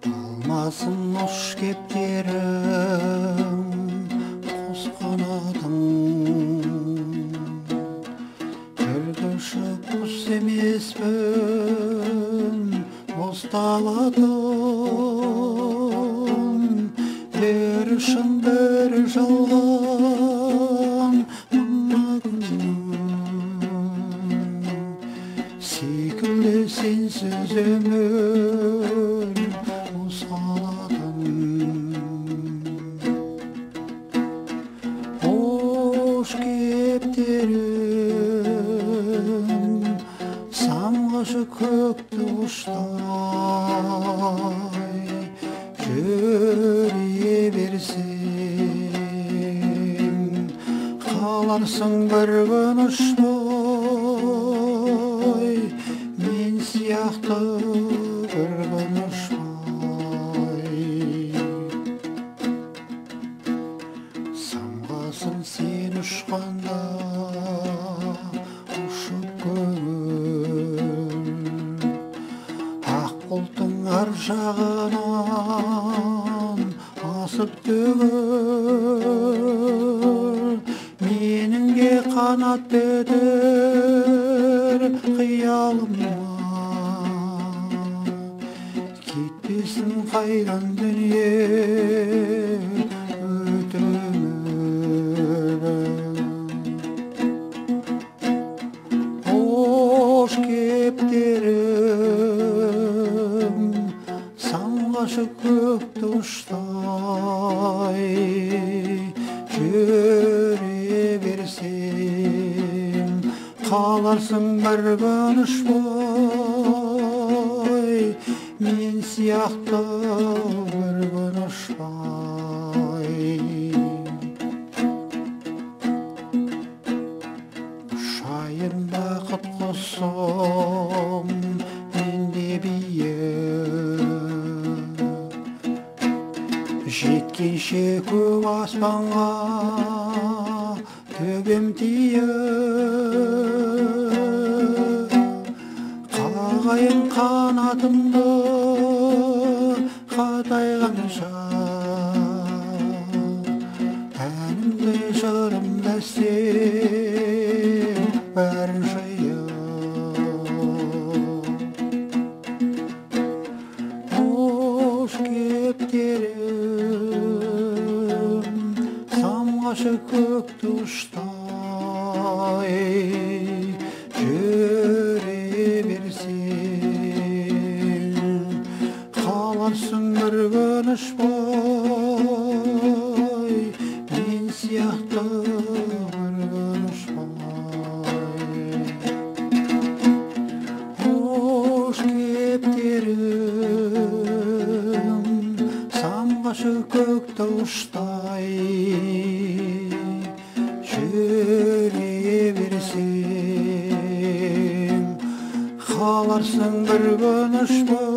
Almasın hoş kepterim koz kanadın, Ölgüşü kus emismin bostaladın. Berişin beri жалған мына күнім, секілді сенсіз өмір Hoş kepterim samғашы көкті ұштай, жүре берсең қаларсың бір күн ұшпай, мен сияқты бір күн ұшпай. Самғасын сен ұшқанда ұшып көңіл, ақ бұлттың ар жағынан асып төгіл. Меніңге қанат бітір қиялыма, кетпесін қайдан дүние Hoş kepterim samғашы көкті ұштай, жүре берсең қаларсың бір күн ұшпай, мен сияқты бір күн ұшпай. Ұшайын бақыт құсым менде биік, жеткенше көк аспанға төбем тиіп. Қағайын қанатымды қатайғанша, әнімді жырымды сен бәрін жиып. Hoş kepterim самғашы көкті ұштай, жүре берсең қаларсың бір күн ұшпай, мен сияқты бір күн ұшпай. Hoş kepterim самғашы көкті ұштай, жүре берсең қаларсың бір күн ұшпай.